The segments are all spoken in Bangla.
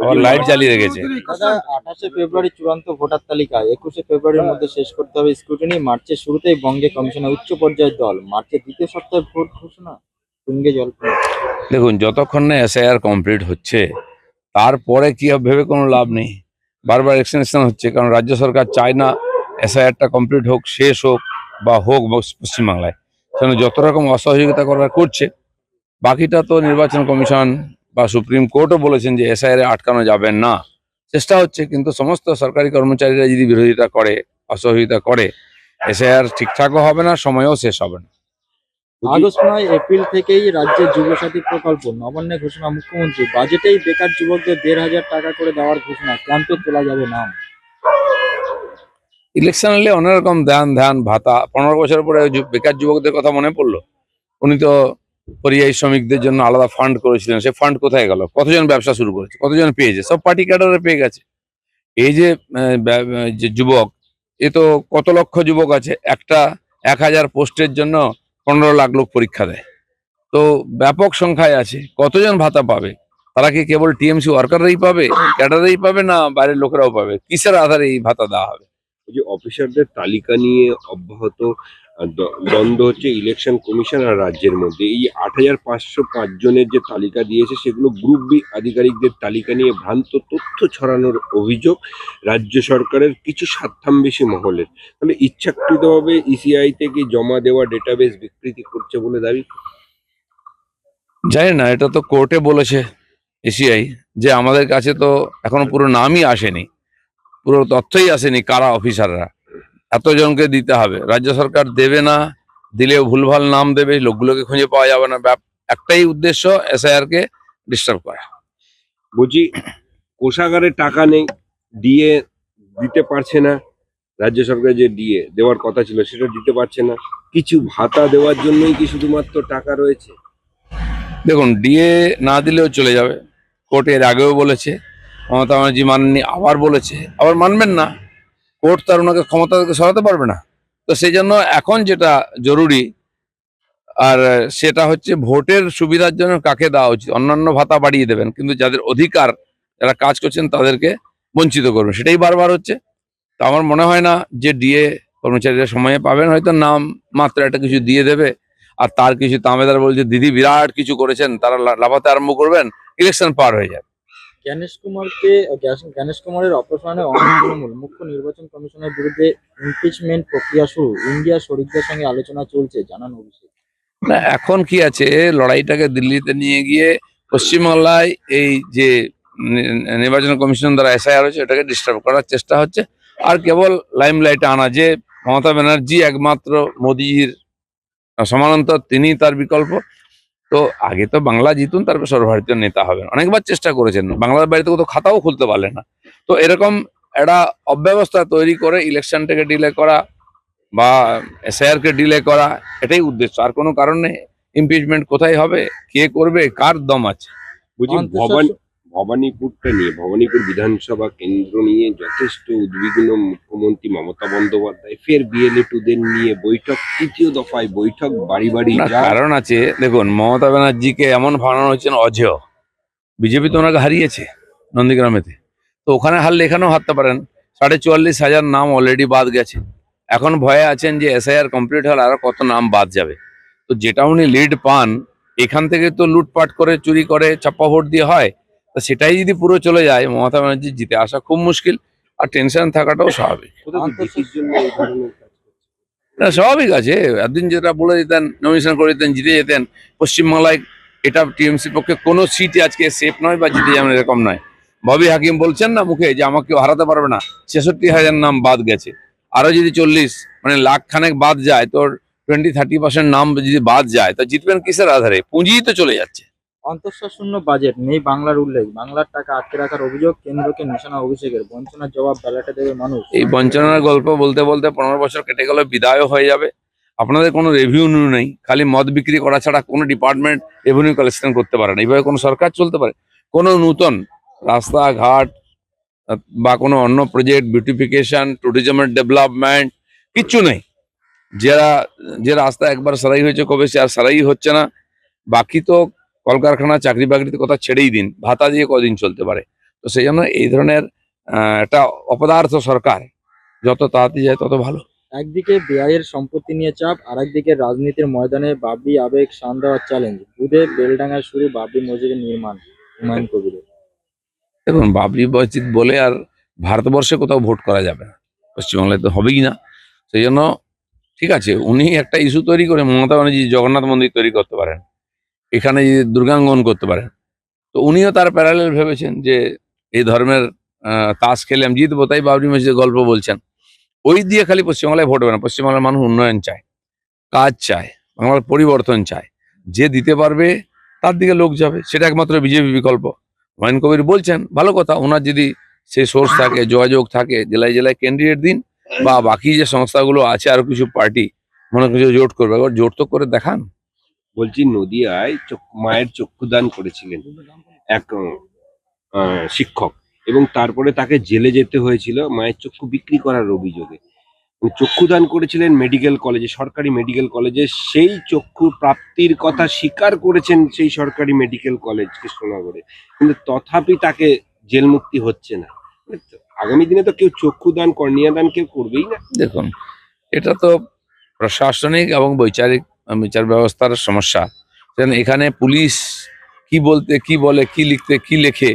আবার লাইট জ্বালিয়ে রেখেছে। দাদা, 28শে ফেব্রুয়ারি চূড়ান্ত ভোটার তালিকা, 21শে ফেব্রুয়ারির মধ্যে শেষ করতে হবে স্ক্রুটিনি। মার্চের শুরুতেই বঙ্গে কমিশনের উচ্চ পর্যায়ের দল, মার্চের দ্বিতীয় সপ্তাহে ভোট ঘোষণা, তুঙ্গে জল্পনা। দেখুন, যতক্ষণ না এসআইআর কমপ্লিট হচ্ছে তারপরে কি হবে ভেবে কোনো লাভ নেই। বারবার এক্সটেনশন হচ্ছে, কারণ রাজ্য সরকার চায় না এসআইআরটা কমপ্লিট হোক, শেষ হোক বা হোক পশ্চিমবাংলায়। সেখানে যত রকম অসহযোগিতা করার করছে। বাকিটা তো নির্বাচন কমিশন বা সুপ্রিম কোর্টও বলেছেন যে এসআইআর আটকানো যাবে না। চেষ্টা হচ্ছে, কিন্তু সমস্ত সরকারি কর্মচারীরা যদি বিরোধিতা করে, অসহযোগিতা করে, এসআইআর ঠিকঠাকও হবে না, সময়ও শেষ হবে না। আগস্ট নয় এপ্রিল থেকেই রাজ্যে যুবসাথী প্রকল্প, নবান্নে ঘোষণা মুখ্যমন্ত্রী। বাজেটেই বেকার যুবকদের ১,৫০০ টাকা করে দেওয়ার ঘোষণা, ক্যাম্পে তোলা যাবে নাম। ইলেকশন হলে অনেক রকম ধ্যান ভাতা। 15 বছর পরে বেকার যুবকদের কথা মনে পড়লো। উনি তো পরিযায়ী শ্রমিকদের জন্য আলাদা ফান্ড করেছিলেন, সে ফান্ড কোথায় গেল? কতজন ব্যবসা শুরু করেছে, কতজন পেয়েছে? সব পার্টি ক্যাডারে পেয়ে গেছে। এই যে যে যুবক, এ তো কত লক্ষ যুবক আছে, একটা 1000 পোস্টের জন্য 15 লাখ লোক পরীক্ষা দেয়। তো ব্যাপক সংখ্যায় আছে। কতজন ভাতা পাবে? তারা কি কেবল টিএমসি ওয়ার্কাররাই পাবে, ক্যাডারেই পাবে, না বাইরের লোকেরাও পাবে? কিসের আধারে এই ভাতা দেওয়া হবে? এই যে অফিসারদের তালিকা নিয়ে অব্যাহত দ্বন্দ্ব হচ্ছে ইলেকশন কমিশন আর রাজ্যের মধ্যে। এই ৮,৫০৫ জনের যে তালিকা দিয়েছে সেগুলো গ্রুপ বি আধিকারিকদের তালিকা নিয়ে ভ্রান্ত তথ্য ছড়ানোর অভিযোগ রাজ্য সরকারের কিছু স্বার্থান্বেষী মহলের। তাহলে ইচ্ছাকৃতভাবে ইসিআই থেকে জমা দেওয়া ডেটাবেস বিকৃতি করছে বলে দাবি। জানি না, এটা তো কোর্টে বলেছে এসিআই যে আমাদের কাছে তো এখনো পুরো নামই আসেনি, পুরো তথ্যই আসেনি কারা অফিসাররা, এতজনকে দিতে হবে। রাজ্য সরকার দেবে না, দিলেও ভুলভাল নাম দেবে, লোকগুলোকে খুঁজে পাওয়া যাবে না। একটাই উদ্দেশ্য, এসআইআর কে ডিস্টার্ব করা। বলছি, কোষাগারে টাকা নেই, ডিএ দিতে পারছে না রাজ্য সরকার, যে ডিএ দেওয়ার কথা ছিল সেটা দিতে পারছে না। কিছু ভাতা দেওয়ার জন্যই কি শুধুমাত্র টাকা রয়েছে? দেখুন, ডিএ না দিলেও চলে যাবে। কোর্ট এর আগেও বলেছে, মমতা ব্যানার্জি মানেননি, আবার বলেছে, আবার মানবেন না। কোর্ট তার ওনাকে ক্ষমতা থেকে সরাতে পারবে না। তো সেই জন্য এখন যেটা জরুরি, আর সেটা হচ্ছে ভোটের সুবিধার জন্য কাকে দেওয়া উচিত। অন্যান্য ভাতা বাড়িয়ে দেবেন, কিন্তু যাদের অধিকার, যারা কাজ করছেন তাদেরকে বঞ্চিত করবেন, সেটাই বারবার হচ্ছে। তো আমার মনে হয় না যে ডিএ কর্মচারীরা সময়ে পাবেন। হয়তো নাম মাত্র একটা কিছু দিয়ে দেবে, আর তার কিছু তামেদার বলছে দিদি বিরাট কিছু করেছেন, তারা লাফাতে আরম্ভ করবেন, ইলেকশন পার হয়ে যাবে। জ্ঞানেশ কুমারের অপসারণে অনেক তৃণমূল, মুখ্য নির্বাচন কমিশনের বিরুদ্ধে ইমপিচমেন্ট প্রক্রিয়া শুরু, ইন্ডিয়া শরিকদের সঙ্গে আলোচনা চলছে, জানান অভিষেক। না, এখন কি আছে, লড়াইটাকে দিল্লিতে নিয়ে গিয়ে পশ্চিমবাংলায় এই যে নির্বাচন কমিশন দ্বারা এসআইআর হচ্ছে, এটাকে ডিস্টার্ব করার চেষ্টা হচ্ছে। আর কেবল লাইমলাইটে আনা যে মমতা ব্যানার্জি একমাত্র মোদির সমানান্তর, তিনি তার বিকল্প। তো আগে তো বাংলা জিতুন, তারপর সর্বভারতীয় নেতা হবেন। অনেকবার চেষ্টা করেছেন, বাংলার বাড়িতে কোথাও খাতাও খুলতে পারলেন না। তো এরকম একটা অব্যবস্থা তৈরি করে ইলেকশনটাকে ডিলে করা বা এসআইআর কে ডিলে করা, এটাই উদ্দেশ্য, আর কোনো কারণ নেই। ইমপিচমেন্ট কোথায় হবে, কে করবে, কার দম আছে? বুঝি ভবানীপুরটা নিয়ে, ভবানীপুর বিধানসভা কেন্দ্র নিয়ে যথেষ্ট উদ্বিগ্ন মুখ্যমন্ত্রী মমতা বন্দ্যোপাধ্যায়। ফের বিএলএ-2দের নিয়ে বৈঠক, তৃতীয় দফায় বৈঠক, বাড়ি বাড়ি কারণ আছে। দেখুন, মমতা ব্যানার্জিকে এমন ভাড়ানো হচ্ছে অজেয়। বিজেপি তো ওনাকে হারিয়েছে নন্দীগ্রামেতে, তো ওখানে হারলে এখানেও হারতে পারেন। 44,000 নাম অলরেডি বাদ গেছে। এখন ভয়ে আছেন যে এসআইআর কমপ্লিট হলে আরো কত নাম বাদ যাবে। তো যেটা উনি লিড পান, এখান থেকে তো লুটপাট করে, চুরি করে, ছাপ্পা ভোট দিয়ে হয়। তো সেটাই যদি পুরো চলে যায়, মমতা ব্যানার্জি জিতে আসা খুব মুশকিল, আর টেনশন থাকাটাও স্বাভাবিক। না, স্বাভাবিক আছে। একদিন যেটা বলে দিতেন, নমিনেশন করে দিতেন, জিতে যেতেন পশ্চিমবাংলায়। এটা টিএমসির পক্ষে কোনো সিটই আজকে সেফ নয় বা জিতে যাবেন এরকম নয়। ববি হাকিম বলছেন না মুখে যে আমাকে কেউ হারাতে পারবে না। 66,000 নাম বাদ গেছে। আরো যদি 40 মানে লাখ খানেক বাদ যায়, তোর 20-30% নাম যদি বাদ যায়, তো জিতবেন কিসের আধারে? পুঁজিই তো চলে যাচ্ছে। অন্তঃসারশূন্য বাজেট, নেই বাংলার উল্লেখ, বাংলার টাকা আটকে রাখার অভিযোগ কেন্দ্রকে নিশানা অভিষেকের। বঞ্চনার জবাব ব্যালটে দেবে মানুষ। এই বঞ্চনার গল্প বলতে বলতে 15 বছর কেটে গেল, বিদায়ও হয়ে যাবে। আপনাদের কোনো রেভিনিউ নেই, খালি মদ বিক্রি করা ছাড়া কোনো ডিপার্টমেন্ট রেভিনিউ কালেকশন করতে পারে না। এইভাবে কোনো সরকার চলতে পারে? কোনো নূতন রাস্তাঘাট বা কোনো অন্য প্রজেক্ট, বিউটিফিকেশন, ট্যুরিজমের ডেভেলপমেন্ট কিচ্ছু নেই। যে রাস্তা একবার সারাই হয়েছে কবে, সে আর সারাই হচ্ছে না। বাকি তো কলকারখানা, চাকরি বাকরির কথা ছেড়েই দিন, ভাতা দিয়ে কদিন চলতে পারে? তো তো সেই জন্য এই ধরনের একটা অপদার্থ সরকার যত তাড়াতাড়ি যায় তত ভালো। একদিকে বেআইয়ের সম্পত্তি নিয়ে চাপ, আর একদিকে রাজনীতির ময়দানে বাবরি আবেগ শান দেওয়ার চ্যালেঞ্জ। দুধে বেলডাঙ্গার শুরু বাবরি মসজিদের নির্মাণ, হুমায়ুন কবিরের। দেখুন, বাবরি মসজিদ বলে আর ভারতবর্ষে কোথাও ভোট করা যাবে না, পশ্চিমবাংলায় তো হবেই না। সেই জন্য ঠিক আছে, উনি একটা ইস্যু তৈরি করে মমতা ব্যানার্জি জগন্নাথ মন্দির তৈরি করতে পারেন, এখানে যদি দুর্গাঙ্গন করতে পারেন, তো উনিও তার প্যারালেল ভেবেছেন যে এই ধর্মের তাস খেলে আমি জিতবো, তাই বাবরি মসজিদের গল্প বলছেন। ওই দিয়ে খালি পশ্চিমবাংলায় ভোট হবে না, পশ্চিমবাংলার মানুষ উন্নয়ন চায়, কাজ চায়, বাংলার পরিবর্তন চায়। যে দিতে পারবে তার দিকে লোক যাবে, সেটা একমাত্র বিজেপি বিকল্প। হুমায়ুন কবির বলছেন, ভালো কথা, ওনার যদি সেই সোর্স থাকে, যোগাযোগ থাকে, জেলায় জেলায় ক্যান্ডিডেট দিন, বা বাকি যে সংস্থাগুলো আছে আরো কিছু পার্টি মনে কিছু জোট করবে, একবার জোট তো করে দেখান। বলছি নদিয়ায় মায়ের চক্ষুদান করেছিলেন এক শিক্ষক, এবং তারপরে তাকে জেলে যেতে হয়েছিল মায়ের চক্ষু বিক্রি করার অভিযোগে। উনি চক্ষুদান করেছিলেন মেডিকেল কলেজে, সরকারি মেডিকেল কলেজে। সেই চক্ষু প্রাপ্তির কথা স্বীকার করেছেন সেই সরকারি মেডিকেল কলেজ কৃষ্ণনগরে, কিন্তু তথাপি তাকে জেল মুক্তি হচ্ছে না। আগামী দিনে তো কেউ চক্ষুদান কর্নিয়া দান কেউ করবেই না। দেখুন, এটা তো প্রশাসনিক এবং বিচারিক বিচার ব্যবস্থার সমস্যা। কারণ এখানে পুলিশ কি বলতে কি বলে, কি লিখতে কি লেখে,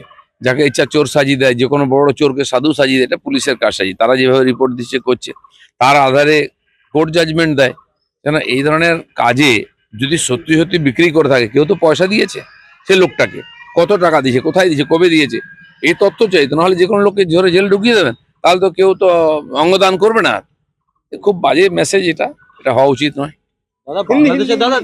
যাকে ইচ্ছা চোর সাজিয়ে দেয়, যে কোনো বড় চোরকে সাধু সাজিয়ে দেয়, এটা পুলিশের কাজ সাজিয়ে, তারা যেভাবে রিপোর্ট দিচ্ছে করছে, তার আধারে কোর্ট জাজমেন্ট দেয়। কেন এই ধরনের কাজে যদি সত্যি সত্যি বিক্রি করে থাকে, কেউ তো পয়সা দিয়েছে সে লোকটাকে, কত টাকা দিয়েছে, কোথায় দিয়েছে, কবে দিয়েছে, এই তথ্য চাই তো, নাহলে যে কোনো লোককে ধরে জেল ঢুকিয়ে দেবেন, তাহলে তো কেউ তো অঙ্গদান করবে না। খুব বাজে মেসেজ, এটা এটা হওয়া উচিত নয়। দাদা বাংলাদেশে দাদা